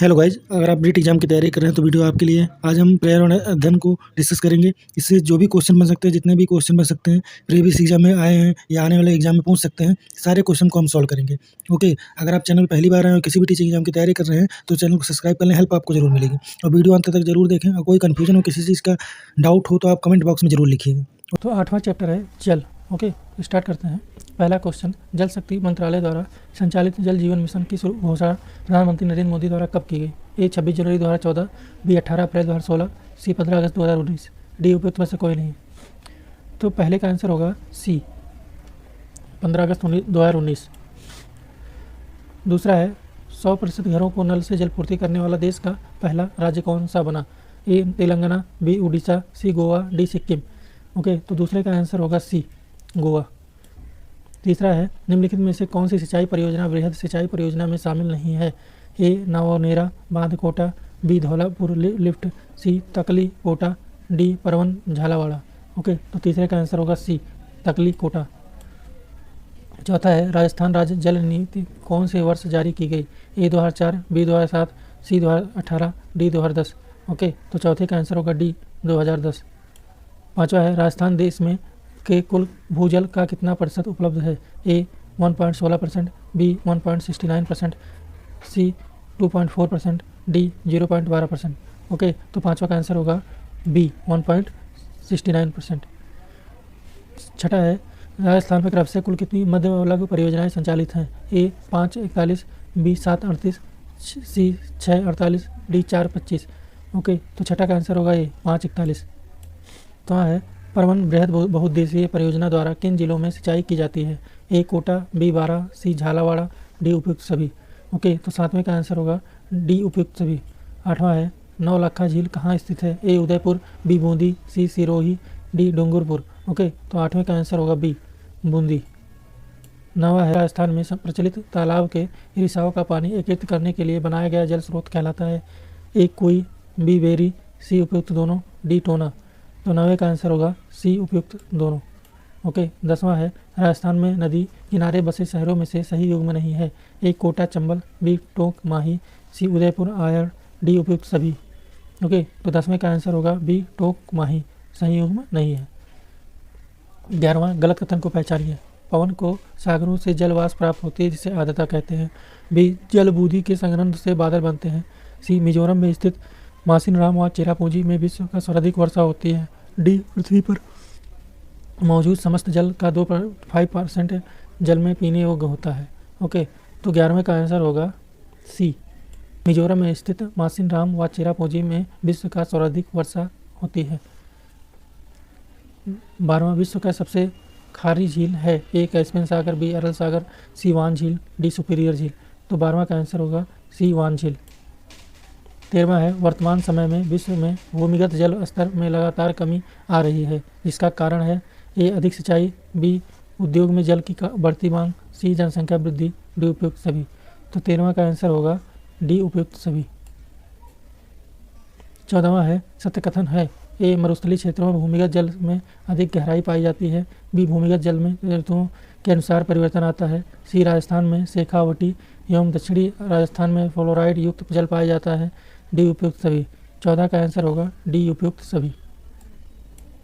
Hello guys, अगर आप NEET exam की तैयारी कर रहे हैं तो वीडियो आपके लिए है। आज हम पर्यावरण अध्ययन को डिस्कस करेंगे। इससे जो भी क्वेश्चन बन सकते हैं, जितने भी क्वेश्चन बन सकते हैं, प्रीवियस एग्जाम में आए हैं या आने वाले एग्जाम में पूछ सकते हैं, सारे क्वेश्चन को हम सॉल्व करेंगे। ओके, अगर आप चैनल पहली बार आए हैं और किसी भी टीचिंग एग्जाम की तैयारी कर रहे हैं तो चैनल को सब्सक्राइब कर लें, हेल्प आपको जरूर मिलेगी। और वीडियो अंत तक जरूर देखें, और कोई कन्फ्यूजन हो, किसी चीज़ का डाउट हो तो आप कमेंट बॉक्स में जरूर लिखिएगा। तो 8वां चैप्टर है जल। ओके, स्टार्ट करते हैं। पहला क्वेश्चन, जल शक्ति मंत्रालय द्वारा संचालित जल जीवन मिशन की घोषणा प्रधानमंत्री नरेंद्र मोदी द्वारा कब की गई? ए 26 जनवरी 2014, बी 18 अप्रैल 2016, सी 15 अगस्त 2019, डी उपयुक्त में से कोई नहीं। तो पहले का आंसर होगा सी 15 अगस्त 2019। दूसरा है 100% घरों को नल से जलपूर्ति करने वाला देश का पहला राज्य कौन सा बना? ए तेलंगाना, बी उड़ीसा, सी गोवा, डी सिक्किम। ओके, तो दूसरे का आंसर होगा सी गोवा। तीसरा है निम्नलिखित में से कौन सी सिंचाई परियोजना वृहद सिंचाई परियोजना में शामिल नहीं है? ए नवनेरा बांध कोटा, बी धौलापुर लिफ्ट, सी तकली कोटा, डी परवन झालावाड़ा। ओके, तो तीसरे का आंसर होगा सी तकली कोटा। चौथा है राजस्थान राज्य जल नीति कौन से वर्ष जारी की गई? ए 2004, बी 2007, सी 2018, डी 2010। ओके, तो चौथे का आंसर होगा डी 2010। पांचवा है राजस्थान देश में के कुल भूजल का कितना प्रतिशत उपलब्ध है? ए 1.16%, बी 1.69%, सी 2.4%, डी 0.12%। ओके, तो पांचवा का आंसर होगा बी 1.69%। छठा है राजस्थान में कब से कुल कितनी मध्य लघु परियोजनाएं संचालित हैं? ए 541, बी 738, सी 648, डी 425। ओके, तो छठा का आंसर होगा ए 541। तो है परवन बृहद बहुउद्देशीय परियोजना द्वारा किन जिलों में सिंचाई की जाती है? ए कोटा, बी बारा, सी झालावाड़ा, डी उपयुक्त सभी। ओके, तो सातवें का आंसर होगा डी उपयुक्त सभी। आठवां है नौलखा झील कहाँ स्थित है? ए उदयपुर, बी बूंदी, सी सिरोही, डी डूंगरपुर। ओके, तो आठवें का आंसर होगा बी बूंदी। नवा है राजस्थान में प्रचलित तालाब के रिसाव का पानी एकत्रित करने के लिए बनाया गया जल स्रोत कहलाता है? ए कुई, बी बेरी, सी उपयुक्त दोनों, डी टोना। तो नवे का आंसर होगा सी उपयुक्त दोनों। ओके, 10वां है राजस्थान में नदी किनारे बसे शहरों में से सही युग में नहीं है? ए कोटा चंबल, बी टोंक माही, सी उदयपुर आयर, डी उपयुक्त सभी। ओके, तो 10वें का आंसर होगा बी टोंक माही, सही युग में नहीं है। 11वां गलत कथन को पहचानिए। पवन को सागरों से जलवाष्प प्राप्त होती है जिसे आर्द्रता कहते हैं। बी जल बूंदी के संघनन से बादल बनते हैं। सी मिजोरम में स्थित मासिनराम व चेरापूंजी में विश्व का सर्वाधिक वर्षा होती है। डी पृथ्वी पर मौजूद समस्त जल का 2.5% जल में पीने योग्य होता है। ओके, तो 11वें का आंसर होगा सी मिजोरम में स्थित मासिनराम व चेरापूंजी में विश्व का सर्वाधिक वर्षा होती है। 12वां विश्व का सबसे खारी झील है? ए कैस्पियन सागर, बी अरल सागर, सी वान झील, डी सुपीरियर झील। तो 12वां का आंसर होगा सी वान झील। 13वां है वर्तमान समय में विश्व में भूमिगत जल स्तर में लगातार कमी आ रही है, जिसका कारण है? ए अधिक सिंचाई, बी उद्योग में जल की बढ़ती मांग, सी जनसंख्या वृद्धि, डी उपयुक्त सभी। तो 13वां का आंसर होगा डी उपयुक्त सभी। 14वां है सत्य कथन है? ए मरुस्थलीय क्षेत्रों में भूमिगत जल में अधिक गहराई पाई जाती है, बी भूमिगत जल में ऋतुओं के अनुसार परिवर्तन आता है, सी राजस्थान में शेखावटी एवं दक्षिणी राजस्थान में फ्लोराइड युक्त जल पाया जाता है, डी उपयुक्त सभी। 14 का आंसर होगा डी उपयुक्त सभी।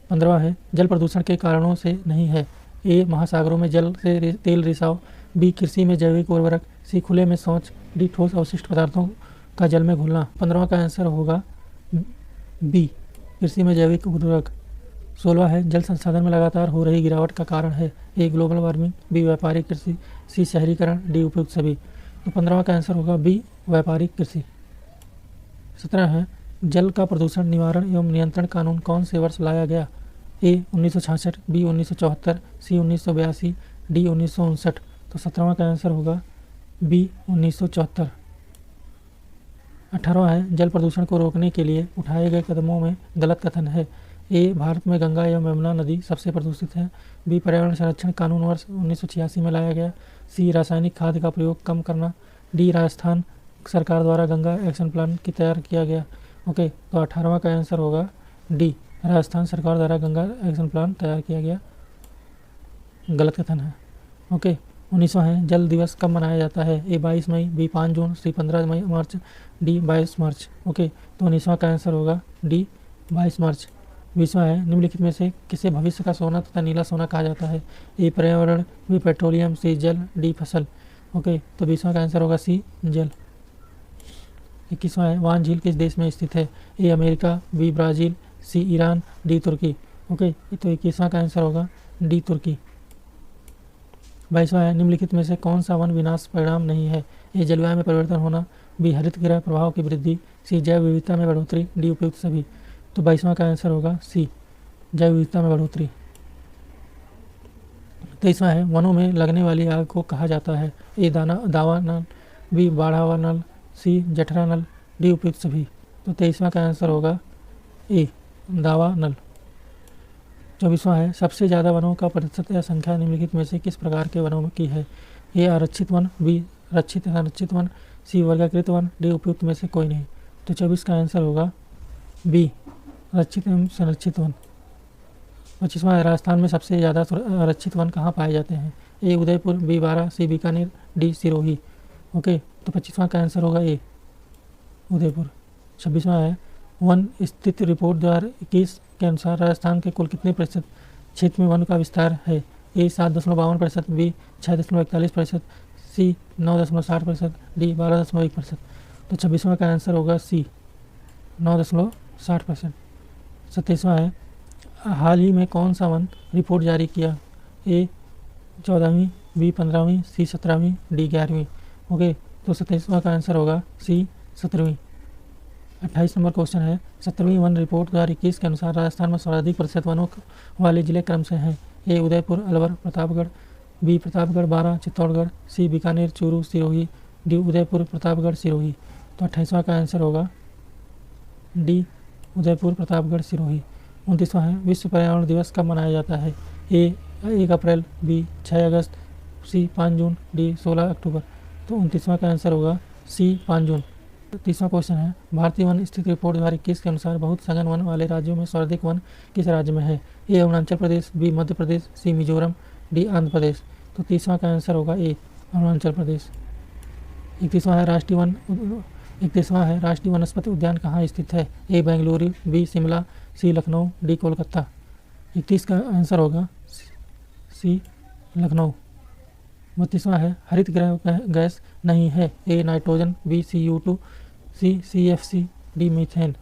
15वां है जल प्रदूषण के कारणों से नहीं है? ए महासागरों में जल से तेल रिसाव, बी कृषि में जैविक उर्वरक, सी खुले में शौच, डी ठोस अवशिष्ट पदार्थों का जल में घुलना। 15वां का आंसर होगा बी कृषि में जैविक उर्वरक। 16वां है जल संसाधन में लगातार हो रही गिरावट का कारण है? ए ग्लोबल वार्मिंग, बी व्यापारिक कृषि, सी शहरीकरण, डी उपयुक्त सभी। तो 15वां का आंसर होगा बी व्यापारिक कृषि। 17 है जल का प्रदूषण निवारण एवं नियंत्रण कानून कौन से वर्ष लाया गया? ए 1966, बी 1974, सी 1982, डी 1959। तो 17वां का आंसर होगा बी 1974। 18वां है जल प्रदूषण को रोकने के लिए उठाए गए कदमों में गलत कथन है? ए भारत में गंगा एवं यमुना नदी सबसे प्रदूषित है, बी पर्यावरण संरक्षण कानून वर्ष 1986 में लाया गया, सी रासायनिक खाद का प्रयोग कम करना, डी राजस्थान सरकार द्वारा गंगा एक्शन प्लान की तैयार किया गया। ओके, तो 18वां का आंसर होगा डी राजस्थान सरकार द्वारा गंगा एक्शन प्लान तैयार किया गया। गलत कथन है। ओके, 19वां है जल दिवस कब मनाया जाता है? ए 22 मई, बी 5 जून, सी 15 मई मार्च, डी 22 मार्च। ओके, तो 19वां का आंसर होगा डी 22 मार्च। 20वां है निम्नलिखित में से किसे भविष्य का सोना तथा नीला सोना कहा जाता है? ए पर्यावरण, बी पेट्रोलियम, सी जल, डी फसल। ओके, तो 20वां का आंसर होगा सी जल। 21वां है वान झील किस देश में स्थित है? A America, B Brazil, C Iran, D तुर्की। ओके, तो 21वां का आंसर होगा डी तुर्की। 22वां है निम्नलिखित में से कौन सा वन विनाश परिणाम नहीं है? ए जलवायु में परिवर्तन होना, बी हरित गृह प्रभाव की वृद्धि, सी जैव विविधता में बढ़ोतरी, डी उपयुक्त सभी। तो 22वां का आंसर होगा सी जैव विविधता में बढ़ोतरी। 23वां है वनों में लगने वाली आग को कहा जाता है? ए दावा नल, बी बाढ़ावा नल, सी जठरा नल, डी उपयुक्त सभी। तो 23वां का आंसर होगा ए दावा नल। 24वां है सबसे ज़्यादा वनों का प्रतिशत या संख्या निम्नलिखित में से किस प्रकार के वनों की है? ए आरक्षित वन, बी रक्षित संरक्षित वन, सी वर्गीकृत वन, डी उपयुक्त में से कोई नहीं। तो 24 का आंसर होगा बी रक्षित एवं संरक्षित वन। 25वां है राजस्थान में सबसे ज़्यादा आरक्षित वन कहाँ पाए जाते हैं? ए उदयपुर, बी बारा, सी बीकानेर, डी सिरोही। ओके, तो 25वां का आंसर होगा ए उदयपुर। 26वां है वन स्थिति रिपोर्ट 2021 के अनुसार राजस्थान के कुल कितने प्रतिशत क्षेत्र में वन का विस्तार है? ए 7.52%, बी 6.41%, सी 9.60%, डी 12.1%। तो 26वां का आंसर होगा सी 9.60%। 27वां है हाल ही में कौन सा वन रिपोर्ट जारी किया? ए 14वीं, बी 15वीं, सी 17वीं, डी 11वीं। ओके, तो 27वां का आंसर होगा सी 17वीं। 28 नंबर क्वेश्चन है 17वीं वन रिपोर्ट 2021 के अनुसार राजस्थान में सर्वाधिक प्रतिशत वनों वाले जिले क्रम से हैं? ए उदयपुर, अलवर, प्रतापगढ़, बी प्रतापगढ़, बारा, चित्तौड़गढ़, सी बीकानेर, चूरू, सिरोही, डी उदयपुर, प्रतापगढ़, सिरोही। तो 28वां का आंसर होगा डी उदयपुर, प्रतापगढ़, सिरोही। 29वां है विश्व पर्यावरण दिवस कब मनाया जाता है? ए 1 अप्रैल, बी 6 अगस्त, सी 5 जून, डी 16 अक्टूबर। तो 29वां का आंसर होगा सी 5 जून। 30वां क्वेश्चन है भारतीय वन स्थिति रिपोर्ट 2021 के अनुसार बहुत सघन वन वाले राज्यों में सर्वाधिक वन किस राज्य में है? ए अरुणाचल प्रदेश, बी मध्य प्रदेश, सी मिजोरम, डी आंध्र प्रदेश। तो 30वां का आंसर होगा ए अरुणाचल प्रदेश। 31वां है राष्ट्रीय वनस्पति उद्यान कहाँ स्थित है? ए बेंगलुरु, बी शिमला, सी लखनऊ, डी कोलकाता। 31 का आंसर होगा सी लखनऊ। 32वां है हरित गृह गैस नहीं है? A nitrogen, B CO2, C CFC, D methane.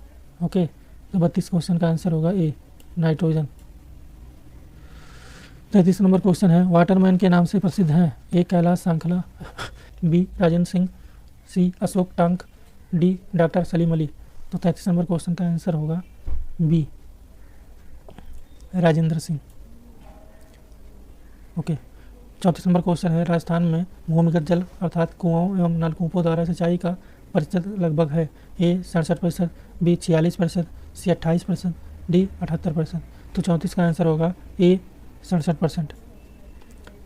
Okay, तो 32 क्वेश्चन का आंसर होगा ए नाइट्रोजन। 33 नंबर क्वेश्चन है वाटरमैन के नाम से प्रसिद्ध हैं? A Kailash Sankhla, B Rajendra Singh, C Ashok Tank, D doctor Salim Ali. तो 33 नंबर क्वेश्चन का आंसर होगा B Rajendra Singh. Okay, 34 number question है राजस्थान में भूमिगत जल अर्थात कुआं एवं नलकूपों द्वारा सिंचाई का प्रतिशत लगभग है? ए 67%, बी 46%, सी 28%, डी 78%। तो 34 का आंसर होगा ए 67%।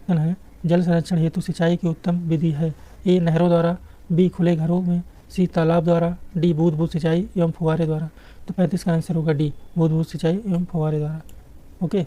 है जल संरक्षण हेतु सिंचाई की उत्तम विधि है? ए नहरों द्वारा, बी खुले घरों में, सी तालाब द्वारा, डी बूंद बूंद सिंचाई एवं फुहारे द्वारा। तो 35 का आंसर होगा डी बूंद बूंद सिंचाई एवं फुहारे द्वारा। ओके।